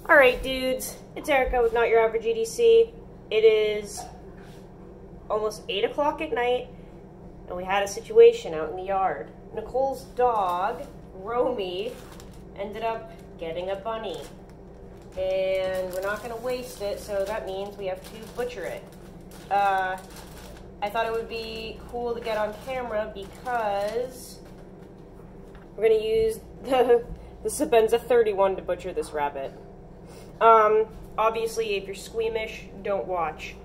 Alright dudes, it's Erica with Not Your Average EDC. It is almost 8 o'clock at night, and we had a situation out in the yard. Nicole's dog, Romy, ended up getting a bunny. And we're not going to waste it, so that means we have to butcher it. I thought it would be cool to get on camera because we're going to use the Sebenza 31 to butcher this rabbit. Obviously, if you're squeamish, don't watch.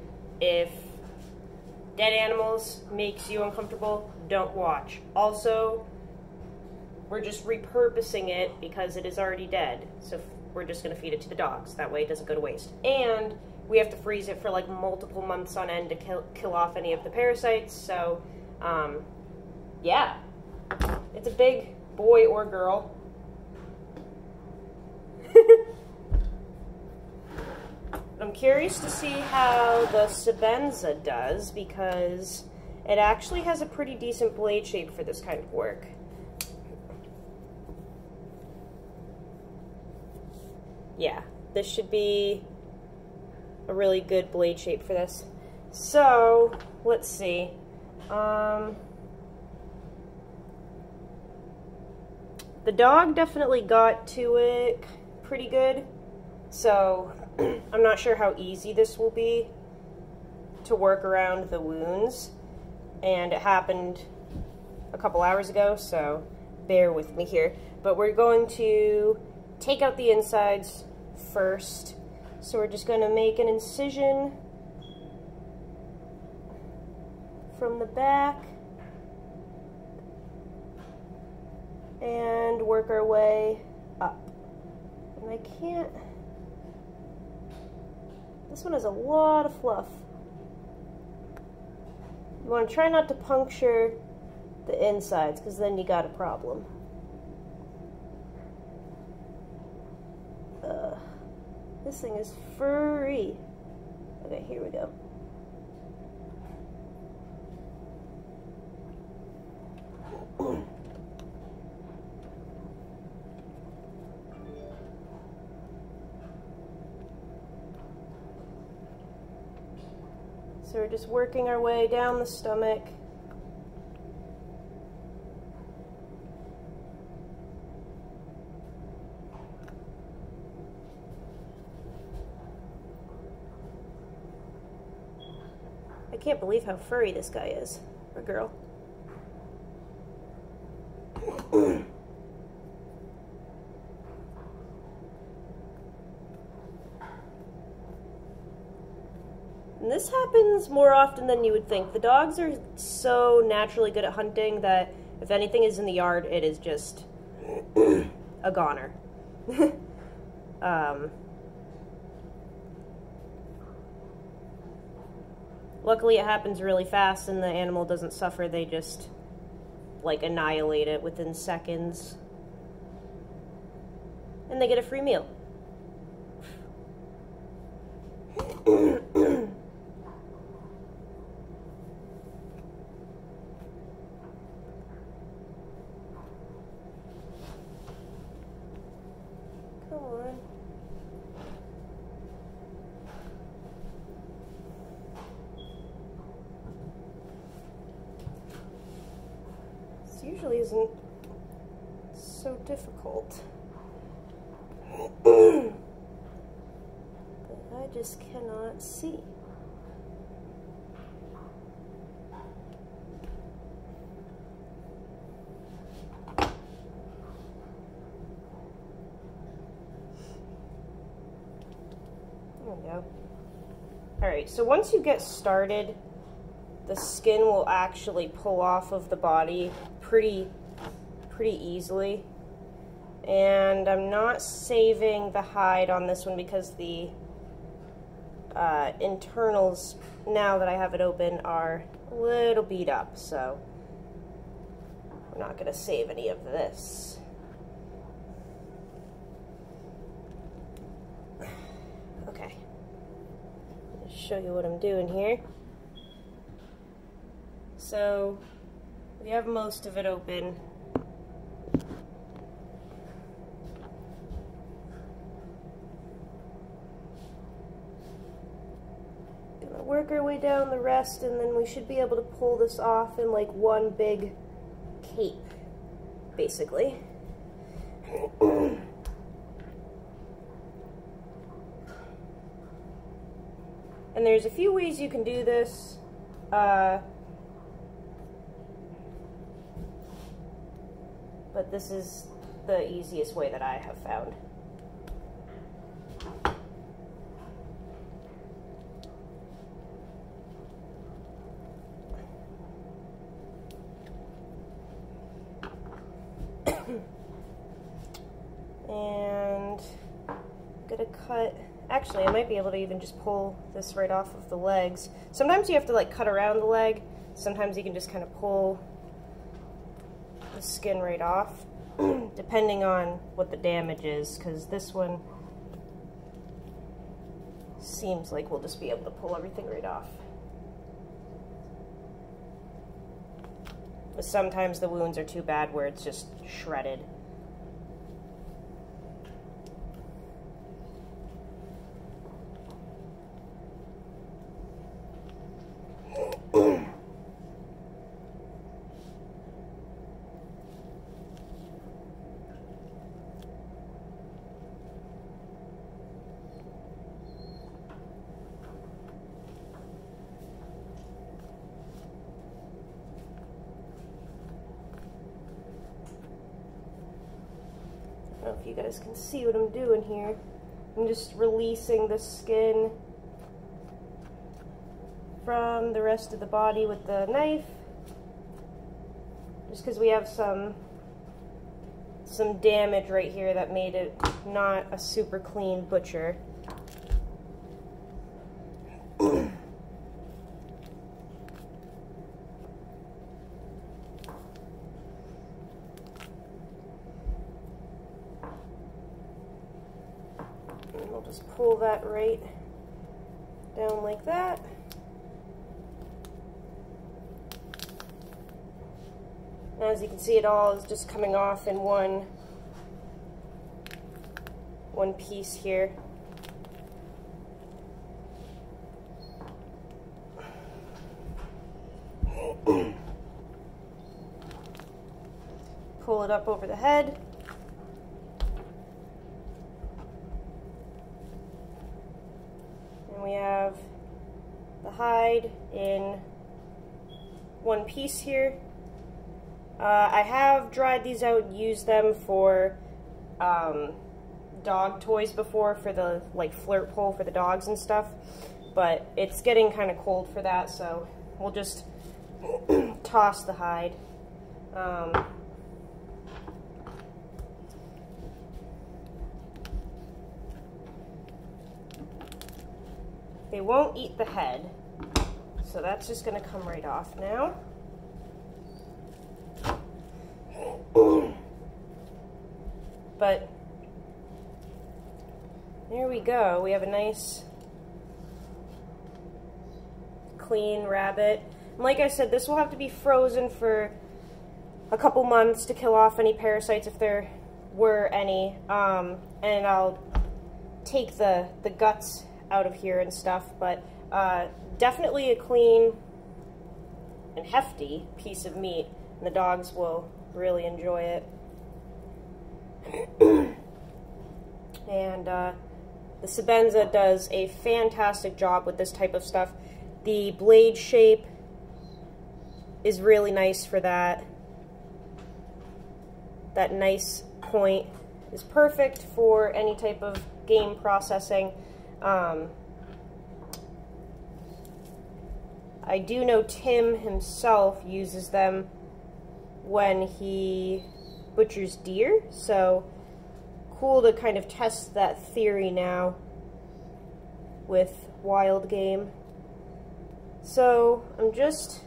If dead animals makes you uncomfortable, don't watch. Also, we're just repurposing it because it is already dead. So we're just going to feed it to the dogs. That way it doesn't go to waste. And we have to freeze it for like multiple months on end to kill off any of the parasites. So, yeah. It's a big boy or girl. I'm curious to see how the Sebenza does because it actually has a pretty decent blade shape for this kind of work. Yeah, this should be a really good blade shape for this. So, let's see. The dog definitely got to it pretty good, so I'm not sure how easy this will be to work around the wounds, and it happened a couple hours ago, so bear with me here. But we're going to take out the insides first, so we're just going to make an incision from the back and work our way up. And I can't... This one has a lot of fluff. You want to try not to puncture the insides, because then you got a problem. This thing is furry. Okay, here we go. So we're just working our way down the stomach. I can't believe how furry this guy is, or girl. And this happens more often than you would think. The dogs are so naturally good at hunting that if anything is in the yard, it is just a goner. Luckily it happens really fast and the animal doesn't suffer. They just like annihilate it within seconds. And they get a free meal. Come on. This usually isn't so difficult. But I just cannot see. There we go. Alright, so once you get started, the skin will actually pull off of the body pretty easily. And I'm not saving the hide on this one because the internals, now that I have it open, are a little beat up, so we're not going to save any of this. Okay, I'll show you what I'm doing here. So we have most of it open. work our way down the rest, and then we should be able to pull this off in like one big cape, basically. And there's a few ways you can do this. But this is the easiest way that I have found. And I'm gonna cut, actually I might be able to even just pull this right off of the legs. Sometimes you have to like cut around the leg, sometimes you can just kind of pull the skin right off, depending on what the damage is, because this one seems like we'll just be able to pull everything right off. But sometimes the wounds are too bad where it's just shredded. I don't know if you guys can see what I'm doing here. I'm just releasing the skin from the rest of the body with the knife, just because we have some damage right here that made it not a super clean butcher. And we'll just pull that right down like that. And as you can see, it all is just coming off in one piece here. Pull it up over the head. And we have the hide in one piece here. I have dried these out and used them for dog toys before, for the like flirt pole for the dogs and stuff, but it's getting kind of cold for that, so we'll just toss the hide. They won't eat the head, so that's just going to come right off now. But there we go. We have a nice clean rabbit. And like I said, this will have to be frozen for a couple months to kill off any parasites if there were any. And I'll take the guts out of here and stuff, but definitely a clean and hefty piece of meat, and the dogs will really enjoy it. And the Sebenza does a fantastic job with this type of stuff. The blade shape is really nice for that. That nice point is perfect for any type of game processing. I do know Tim himself uses them when he butchers deer, so cool to kind of test that theory now with wild game. So I'm just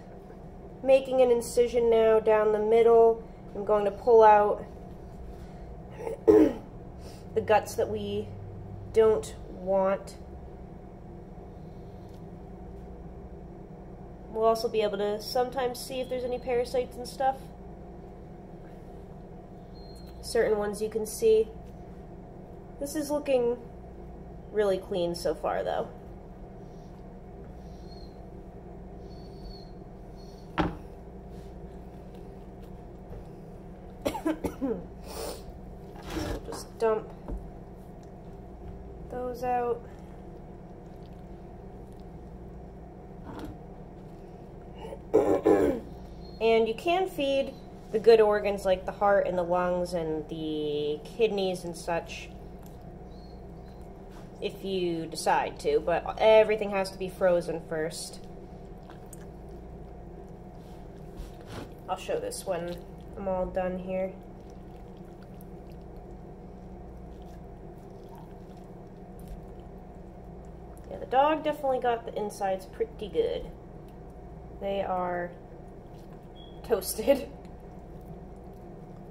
making an incision now down the middle. I'm going to pull out the guts that we don't want. We'll also be able to sometimes see if there's any parasites and stuff. Certain ones you can see. This is looking really clean so far, though. those out. And you can feed the good organs like the heart and the lungs and the kidneys and such if you decide to, but everything has to be frozen first. I'll show this when I'm all done here. Yeah, the dog definitely got the insides pretty good. They are toasted.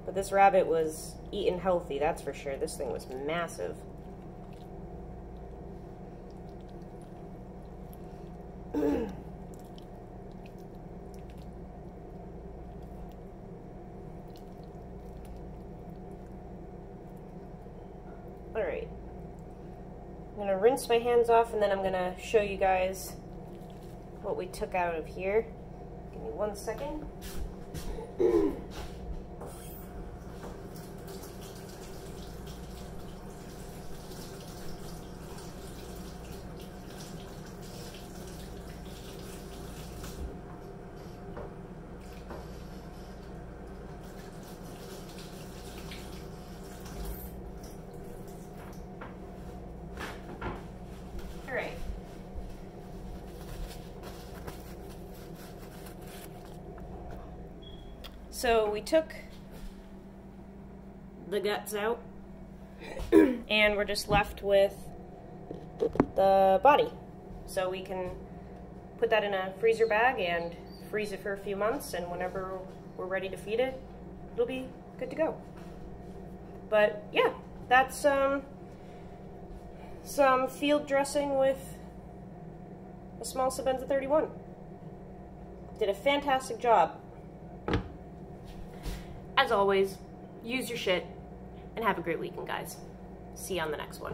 But this rabbit was eating healthy, that's for sure. This thing was massive. Alright. I'm going to rinse my hands off and then I'm going to show you guys what we took out of here. Give me 1 second. Alright. So we took the guts out and we're just left with the body. So we can put that in a freezer bag and freeze it for a few months, and whenever we're ready to feed it, it'll be good to go. But yeah, that's some field dressing with a small Sebenza 31. Did a fantastic job. As always, use your shit and have a great weekend, guys. See you on the next one.